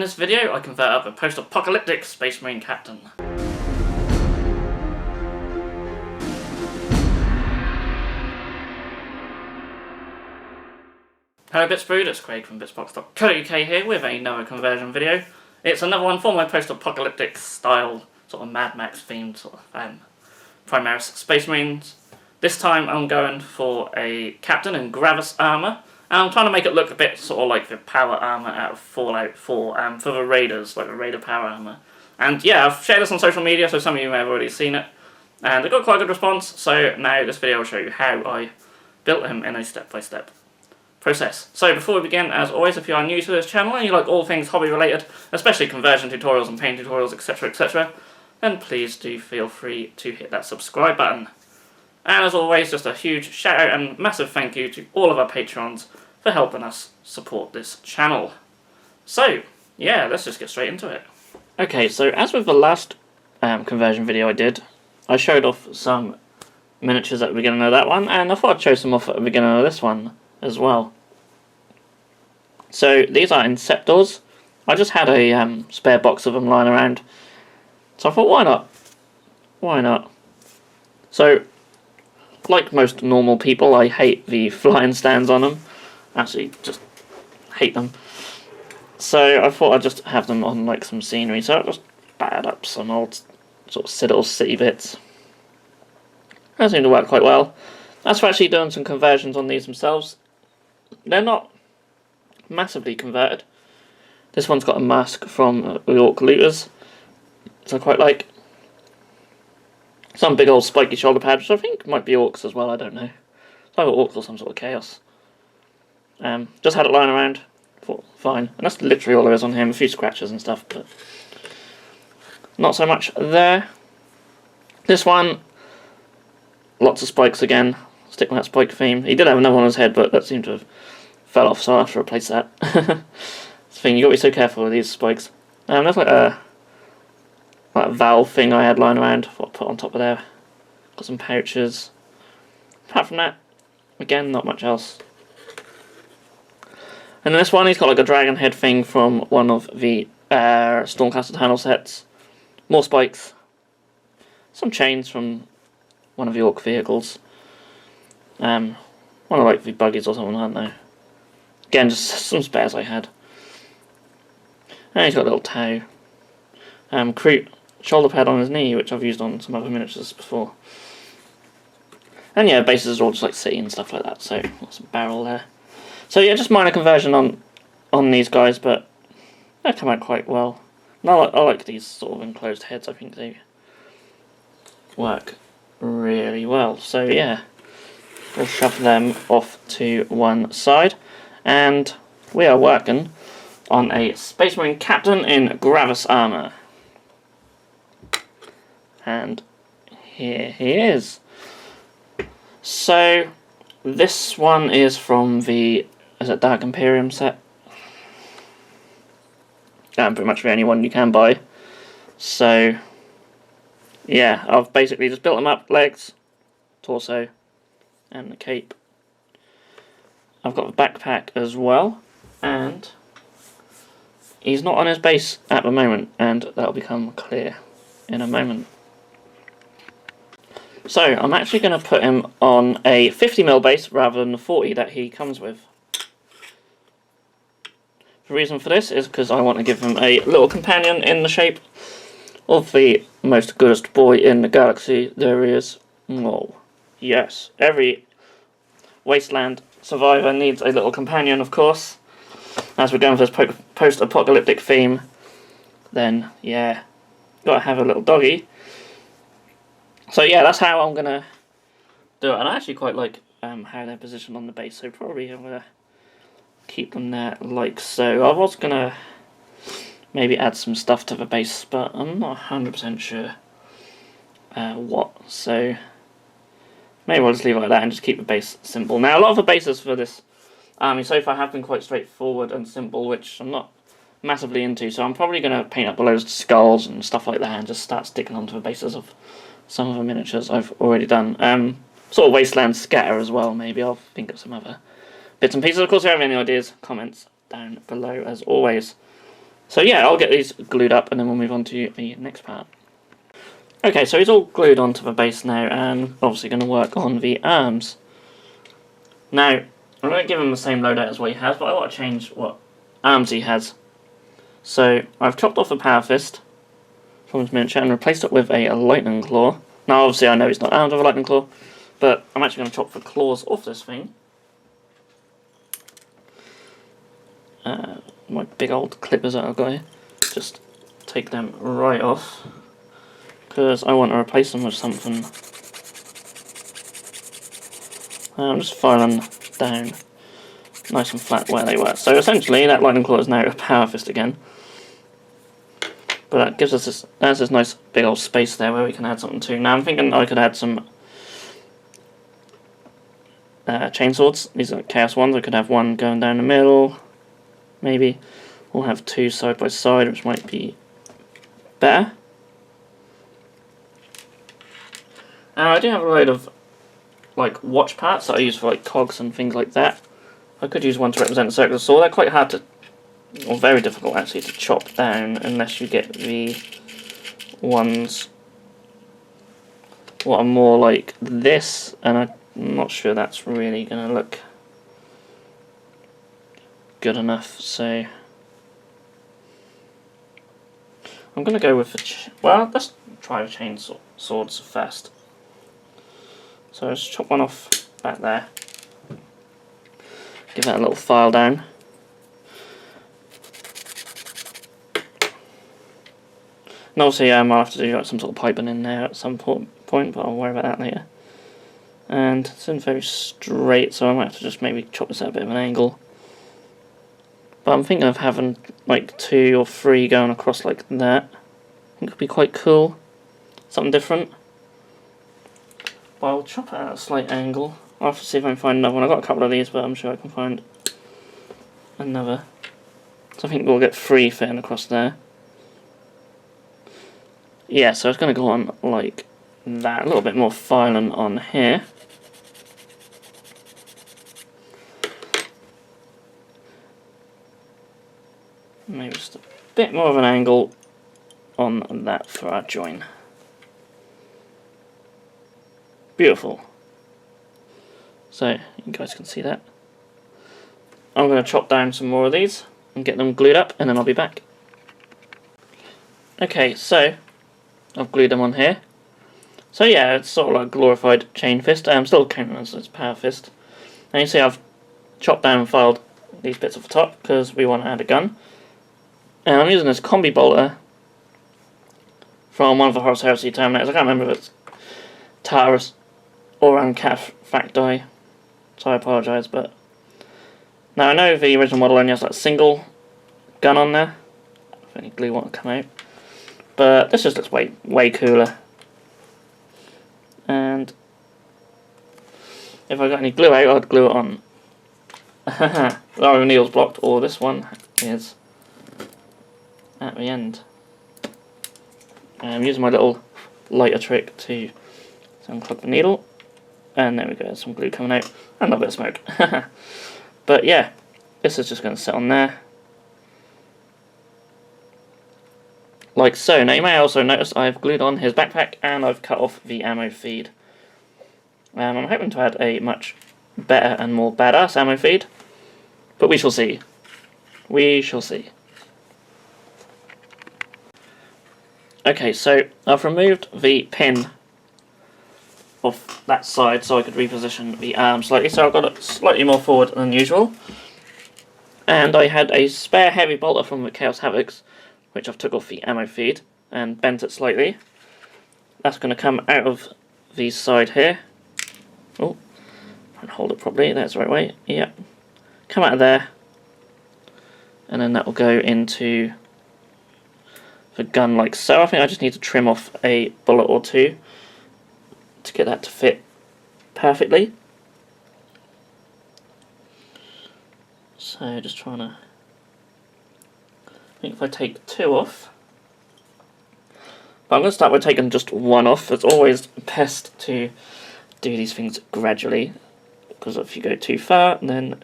this video I convert up a Post Apocalyptic Space Marine Captain. Hello Bitsbrood, it's Craig from bitsbox.co.uk here with another conversion video. It's another one for my post-apocalyptic style, sort of Mad Max themed sort of Primaris Space Marines. This time I'm going for a captain in Gravis armour, and I'm trying to make it look a bit sort of like the power armour out of Fallout 4 for the Raiders, like the Raider power armour. And yeah, I've shared this on social media, so some of you may have already seen it. And I got quite a good response, so now this video will show you how I built him in a step-by-step process. So before we begin, as always, if you are new to this channel and you like all things hobby related, especially conversion tutorials and paint tutorials, etc, etc, then please do feel free to hit that subscribe button. And as always, just a huge shout out and massive thank you to all of our patrons for helping us support this channel. So yeah, let's just get straight into it. Okay, so as with the last conversion video I did, I showed off some miniatures at the beginning of that one, and I thought I'd show some off at the beginning of this one as well. So these are Inceptors. I just had a spare box of them lying around, so I thought, why not? Why not? So, like most normal people, I hate the flying stands on them. Actually, just hate them. So I thought I'd just have them on like some scenery. So I just battered up some old sort of Citadel city bits. That seemed to work quite well. As for actually doing some conversions on these themselves, they're not massively converted. This one's got a mask from the Orc Looters, so I quite like. Some big old spiky shoulder pads, which I think might be Orcs as well, I don't know. It's either Orcs or some sort of Chaos. Just had it lying around, thought fine. And that's literally all there is on him, a few scratches and stuff, but not so much there. This one, lots of spikes again, stick with that spike theme. He did have another one on his head, but that seemed to have fell off, so I'll have to replace that. It's the thing, you got to be so careful with these spikes. There's like a valve thing I had lying around, what I put on top of there. Got some pouches. Apart from that, again, not much else. And this one, he's got like a dragon head thing from one of the Stormcastle Tunnel sets. More spikes. Some chains from one of the Orc vehicles. One of like the buggies or something, aren't they? Again, just some spares I had. And he's got a little toe. Crute shoulder pad on his knee, which I've used on some other miniatures before. And yeah, bases are all just like city and stuff like that, so got some barrel there. So yeah, just minor conversion on these guys, but they come out quite well. And I like these sort of enclosed heads, I think they work really well. So yeah, we'll shove them off to one side. And we are working on a Space Marine Captain in Gravis armour. And here he is. So this one is from the Dark Imperium set. Pretty much the only one you can buy. So yeah, I've basically just built him up, legs, torso, and the cape. I've got the backpack as well, and he's not on his base at the moment, and that'll become clear in a moment. So I'm actually going to put him on a 50mm base rather than the 40 that he comes with. The reason for this is because I want to give him a little companion in the shape of the most goodest boy in the galaxy there is. Oh, yes, every wasteland survivor needs a little companion, of course. As we're going for this post-apocalyptic theme, then yeah, gotta have a little doggy. So yeah, that's how I'm gonna do it, and I actually quite like how they're positioned on the base, so probably I'm gonna keep them there like so. I was gonna maybe add some stuff to the base, but I'm not 100% sure what, so maybe I'll just leave it like that and just keep the base simple. Now, a lot of the bases for this army so far have been quite straightforward and simple, which I'm not massively into, so I'm probably going to paint up loads of skulls and stuff like that and just start sticking onto the bases of some of the miniatures I've already done. Sort of wasteland scatter as well, maybe. I'll think of some other bits and pieces. Of course, if you have any ideas, comments down below as always. So yeah, I'll get these glued up and then we'll move on to the next part. Okay, so he's all glued onto the base now, and obviously going to work on the arms. Now, I'm going to give him the same loadout as what he has, but I want to change what arms he has. So I've chopped off the Power Fist from his miniature and replaced it with a Lightning Claw. Now obviously I know he's not armed with a Lightning Claw, but I'm actually going to chop the claws off this thing. My big old clippers that I've got here, just take them right off, because I want to replace them with something. I'm just filing down nice and flat where they were. So essentially that Lightning Claw is now a Power Fist again. But that gives us this nice big old space there where we can add something to. Now I'm thinking I could add some chainswords. These are Chaos ones. I could have one going down the middle, maybe. We'll have two side by side, which might be better. I do have a load of like watch parts that I use for like cogs and things like that. I could use one to represent a circular saw. They're quite hard to, or very difficult actually, to chop down unless you get the ones what are more like this, and I'm not sure that's really going to look good enough, so I'm going to go with the well, let's try the chain swords first. So let's chop one off back there, give that a little file down. And obviously I'll have to do like some sort of piping in there at some point, but I'll worry about that later. And it's in very straight, so I might have to just maybe chop this at a bit of an angle. But I'm thinking of having like 2 or 3 going across like that. I think it would be quite cool. Something different. But I'll chop it at a slight angle. I'll have to see if I can find another one. I've got a couple of these, but I'm sure I can find another. So I think we'll get 3 fitting across there. Yeah, so it's going to go on like that. A little bit more filing on here. Maybe just a bit more of an angle on that for our join. Beautiful. So, you guys can see that. I'm going to chop down some more of these and get them glued up, and then I'll be back. Okay, so I've glued them on here. So yeah, it's sort of like a glorified chain fist. I'm still counting as its Power Fist. And you see I've chopped down and filed these bits off the top because we want to add a gun. And I'm using this combi bolter from one of the Horus Heresy Terminators. I can't remember if it's Taurus or Ancaf Facti, so I apologise, but now I know the original model only has like a single gun on there, if any glue want to come out, but this just looks way cooler. And if I got any glue out, I'd glue it on. Larry O'Neill's blocked, or this one is at the end. I'm using my little lighter trick to unclog the needle, and there we go, there's some glue coming out, and a bit of smoke. But yeah, this is just going to sit on there, like so. Now you may also notice I've glued on his backpack, and I've cut off the ammo feed. I'm hoping to add a much better and more badass ammo feed, but we shall see. We shall see. Okay, so I've removed the pin off that side so I could reposition the arm slightly, so I've got it slightly more forward than usual. And I had a spare heavy bolter from the Chaos Havocs, which I've took off the ammo feed and bent it slightly. That's going to come out of the side here. Oh, and hold it properly, that's the right way, yep. Come out of there, and then that will go into the gun like so. I think I just need to trim off a bullet or 2 to get that to fit perfectly. So just trying to, I think if I take 2 off, but I'm going to start by taking just 1 off. It's always best to do these things gradually, because if you go too far then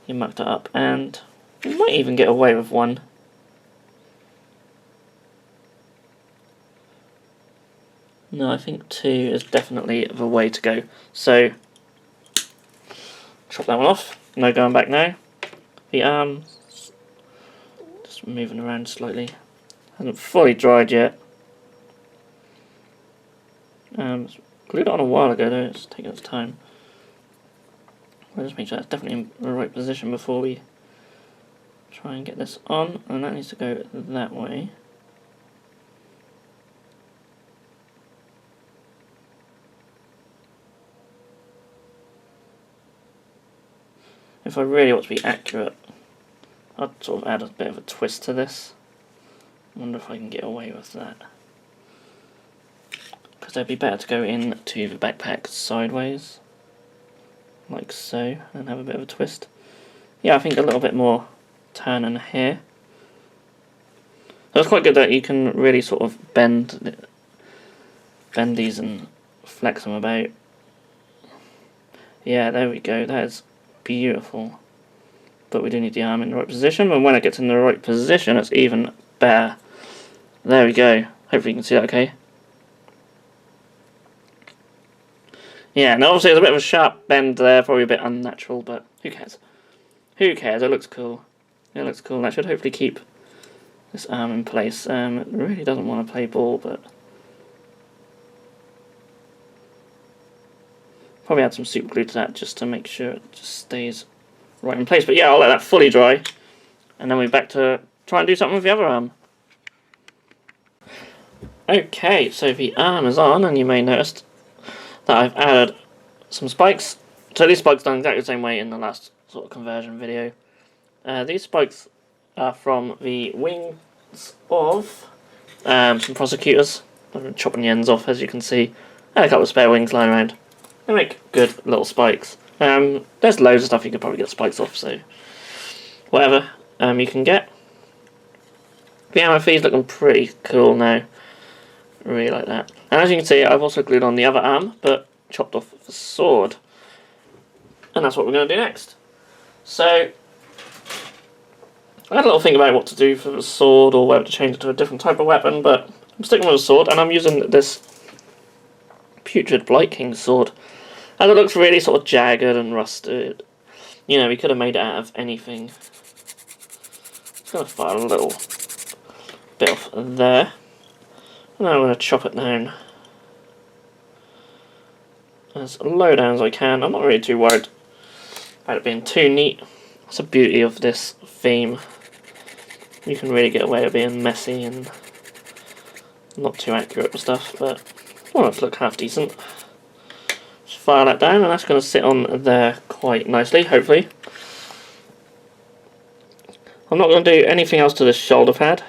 you muck that up, and you might even get away with 1 No, I think 2 is definitely the way to go. So, chop that one off. No going back now. The arms, just moving around slightly. Hasn't fully dried yet. Glued it on a while ago though, it's taking its time. I'll just make sure that's definitely in the right position before we try and get this on, and that needs to go that way. If I really want to be accurate, I'd sort of add a bit of a twist to this. I wonder if I can get away with that. Because it'd be better to go into the backpack sideways, like so, and have a bit of a twist. Yeah, I think a little bit more turn in here. So it's quite good that you can really sort of bend these and flex them about. Yeah, there we go, that is beautiful. But we do need the arm in the right position, and when it gets in the right position it's even better. There we go, hopefully you can see that okay. Yeah, now obviously there's a bit of a sharp bend there, probably a bit unnatural, but who cares? Who cares, it looks cool. It looks cool, and that should hopefully keep this arm in place. It really doesn't want to play ball, but probably add some super glue to that just to make sure it just stays right in place. But yeah, I'll let that fully dry, and then we're back to try and do something with the other arm. Okay, so the arm is on, and you may notice that I've added some spikes. So these spikes done exactly the same way in the last sort of conversion video. These spikes are from the wings of some prosecutors. I'm chopping the ends off, as you can see, and a couple of spare wings lying around. They make good little spikes. There's loads of stuff you could probably get spikes off, so whatever you can get. The armour feed's looking pretty cool now. Really like that. And as you can see, I've also glued on the other arm, but chopped off the sword. And that's what we're going to do next. So, I had a little think about what to do for the sword, or whether to change it to a different type of weapon, but I'm sticking with the sword, and I'm using this Putrid Blight King sword. And it looks really sort of jagged and rusted. You know, we could have made it out of anything. Just going to fire a little bit off there. And then I'm going to chop it down as low down as I can. I'm not really too worried about it being too neat. That's the beauty of this theme. You can really get away with being messy and not too accurate with stuff, but I want it to look half decent. Just fire that down, and that's going to sit on there quite nicely, hopefully. I'm not going to do anything else to this shoulder pad.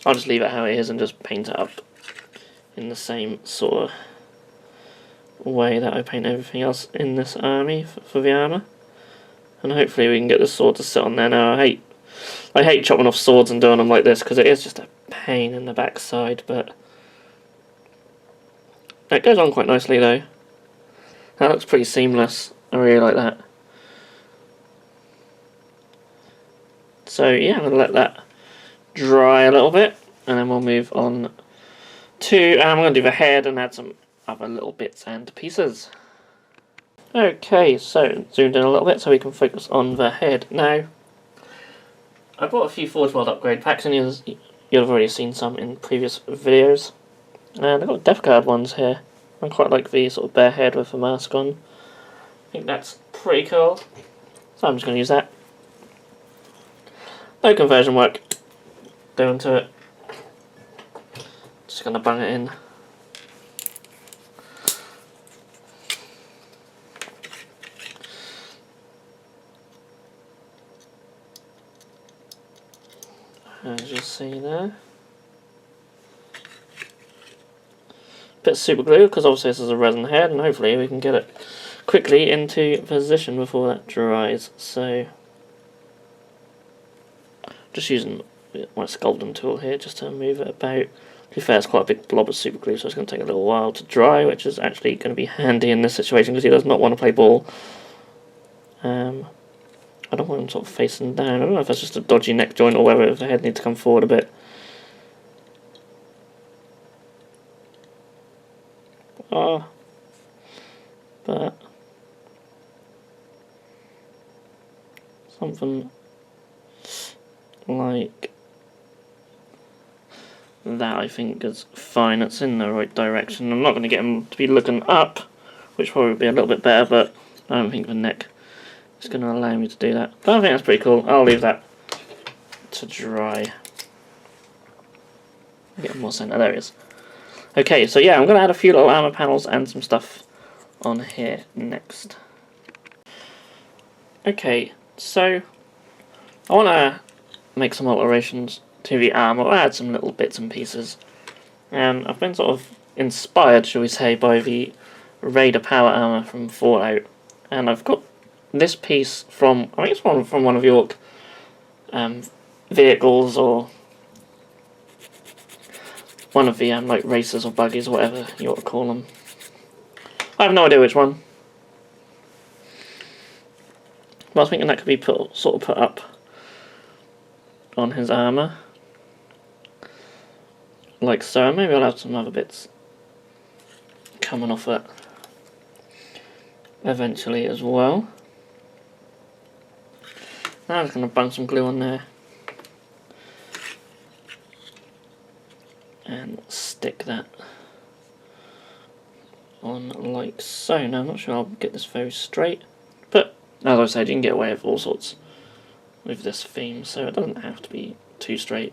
I'll just leave it how it is and just paint it up in the same sort of way that I paint everything else in this army for the armour. And hopefully we can get the sword to sit on there. Now I hate chopping off swords and doing them like this, because it is just a pain in the backside, but it goes on quite nicely though. That looks pretty seamless. I really like that. So yeah, I'm going to let that dry a little bit, and then we'll move on to, I'm going to do the head and add some other little bits and pieces. Okay, so zoomed in a little bit so we can focus on the head. Now, I bought a few Forge World upgrade packs, and you'll have already seen some in previous videos. And I've got Death Guard ones here. I quite like the sort of bare head with the mask on. I think that's pretty cool. So I'm just going to use that. No conversion work going to it. Just going to bung it in. As you see there. Bit of super glue, because obviously this is a resin head, and hopefully we can get it quickly into position before that dries. So just using my sculpting tool here just to move it about. To be fair, it's quite a big blob of super glue, so it's going to take a little while to dry, which is actually going to be handy in this situation because he does not want to play ball. I don't want him sort of facing down. I don't know if that's just a dodgy neck joint or whether the head needs to come forward a bit. are, but something like that I think is fine. It's in the right direction. I'm not going to get him to be looking up, which probably would be a little bit better, but I don't think the neck is going to allow me to do that. But I think that's pretty cool. I'll leave that to dry. Get more center. There it is. Okay, so yeah, I'm going to add a few little armor panels and some stuff on here next. Okay, so I want to make some alterations to the armor, or add some little bits and pieces. And I've been sort of inspired, shall we say, by the Raider power armor from Fallout. And I've got this piece from, I think it's from one of your vehicles, or one of the like racers or buggies, or whatever you ought to call them. I have no idea which one. But I was thinking that could be sort of put up on his armour, like so. Maybe I'll have some other bits coming off it eventually as well. Now I'm just going to bung some glue on there and stick that on like so. Now I'm not sure I'll get this very straight, but as I said, you can get away with all sorts with this theme, so it doesn't have to be too straight.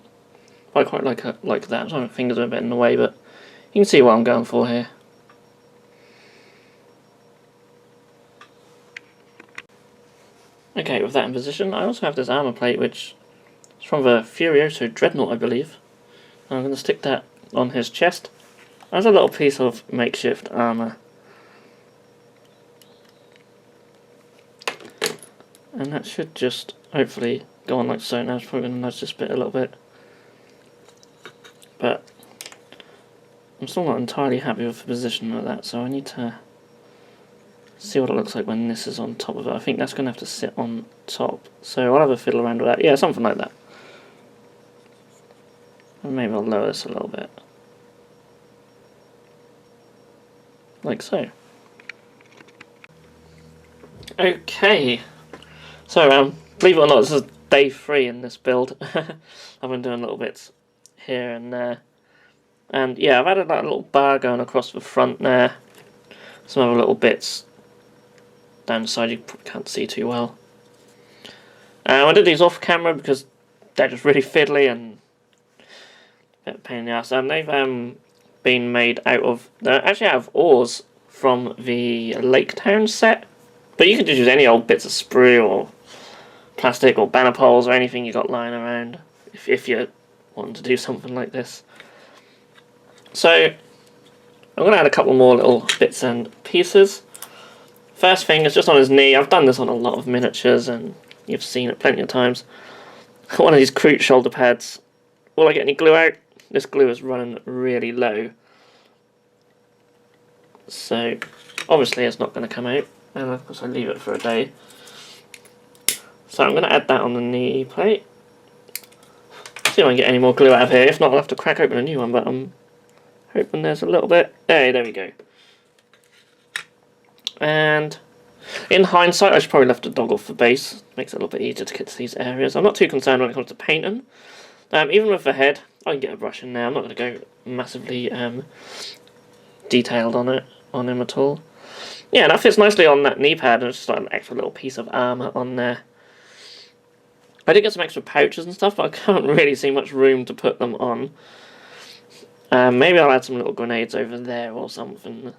I quite like it like that. So my fingers are a bit in the way, but you can see what I'm going for here. Okay, with that in position, I also have this armour plate, which is from the Furioso Dreadnought, I believe. And I'm going to stick that on his chest as a little piece of makeshift armour. And that should just hopefully go on like so. Now it's probably going to nudge this bit a little bit, but I'm still not entirely happy with the position of that, so I need to see what it looks like when this is on top of it. I think that's going to have to sit on top, so I'll have a fiddle around with that. Yeah, something like that. And maybe I'll lower this a little bit, like so. Okay, so believe it or not, this is day 3 in this build. I've been doing little bits here and there, and yeah, I've added that little bar going across the front there, some other little bits down the side you probably can't see too well. I did these off camera because they're just really fiddly and a bit of a pain in the ass, and they've been made out of, actually out of oars from the Lake Town set, but you can just use any old bits of sprue or plastic or banner poles or anything you got lying around if you want to do something like this. So I'm going to add a couple more little bits and pieces. First thing is just on his knee. I've done this on a lot of miniatures and you've seen it plenty of times. One of these Kroot shoulder pads. Will I get any glue out? This glue is running really low, so obviously it's not going to come out, and of course I leave it for a day. So I'm going to add that on the knee plate. See if I can get any more glue out of here. If not, I'll have to crack open a new one, but I'm hoping there's a little bit. Hey, there we go. And in hindsight, I should probably left a dog off the base. Makes it a little bit easier to get to these areas. I'm not too concerned when it comes to painting. Even with the head, I can get a brush in there. I'm not going to go massively detailed on him at all. Yeah, that fits nicely on that knee pad, and it's just like an extra little piece of armour on there. I did get some extra pouches and stuff, but I can't really see much room to put them on. Maybe I'll add some little grenades over there or something.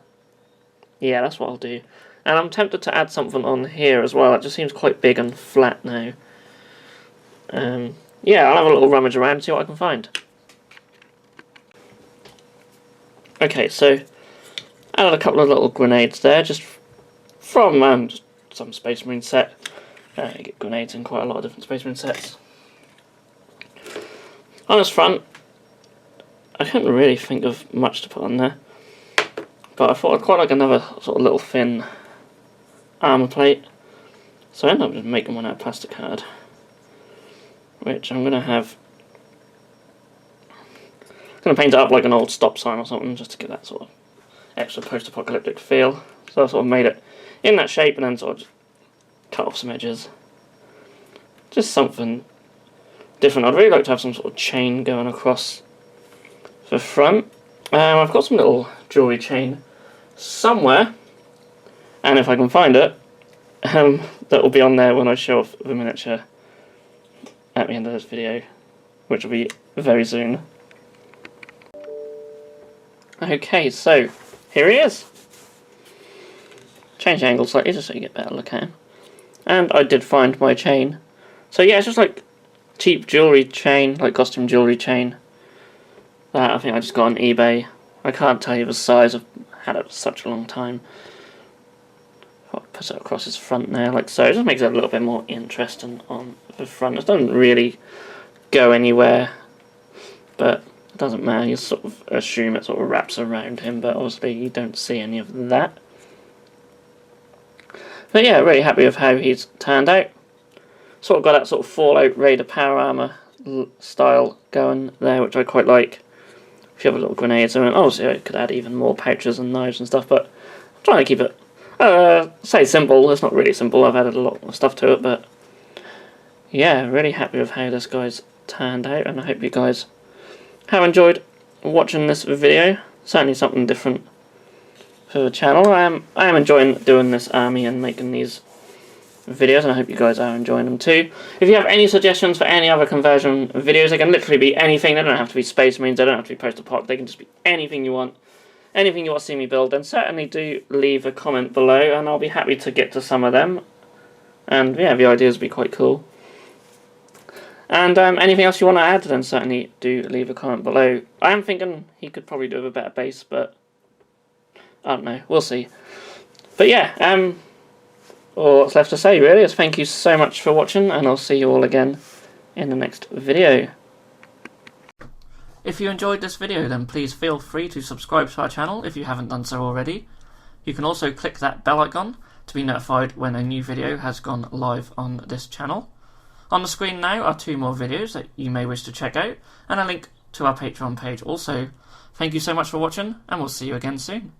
Yeah, that's what I'll do. And I'm tempted to add something on here as well. It just seems quite big and flat now. Yeah, I'll have a little rummage around and see what I can find. Okay, so added a couple of little grenades there, just from some Space Marine set. You get grenades in quite a lot of different Space Marine sets. On this front, I couldn't really think of much to put on there, but I thought I'd quite like another sort of little thin armour plate, so I ended up just making one out of plastic card, which I'm going to have, paint it up like an old stop sign or something, just to give that sort of extra post-apocalyptic feel. So I sort of made it in that shape and then sort of just cut off some edges. Just something different. I'd really like to have some sort of chain going across the front. I've got some little jewellery chain somewhere, and if I can find it, that will be on there when I show off the miniature at the end of this video, which will be very soon. Okay, so here he is. Change the angle slightly just so you get a better look at him. And I did find my chain. So yeah, it's just like cheap jewellery chain, like costume jewellery chain. That I think I just got on eBay. I can't tell you the size, I've had it for such a long time. I'll put it across his front there, like so. It just makes it a little bit more interesting on the front. It doesn't really go anywhere, but it doesn't matter. You sort of assume it sort of wraps around him, but obviously you don't see any of that. But yeah, really happy with how he's turned out. Sort of got that sort of Fallout Raider power armour style going there, which I quite like. A few other little grenades, and obviously I could add even more pouches and knives and stuff, but I'm trying to keep it, say simple. It's not really simple, I've added a lot of stuff to it, but yeah, really happy with how this guy's turned out, and I hope you guys have enjoyed watching this video. Certainly something different for the channel. I am enjoying doing this army and making these videos, and I hope you guys are enjoying them too. If you have any suggestions for any other conversion videos, they can literally be anything. They don't have to be Space Marines, they don't have to be post-apoc, they can just be anything you want. Anything you want to see me build, then certainly do leave a comment below, and I'll be happy to get to some of them. And yeah, the ideas would be quite cool. And anything else you want to add, then certainly do leave a comment below. I am thinking he could probably do with a better base, but I don't know, we'll see. But yeah, all that's left to say really is thank you so much for watching, and I'll see you all again in the next video. If you enjoyed this video, then please feel free to subscribe to our channel if you haven't done so already. You can also click that bell icon to be notified when a new video has gone live on this channel. On the screen now are 2 more videos that you may wish to check out, and a link to our Patreon page also. Thank you so much for watching, and we'll see you again soon.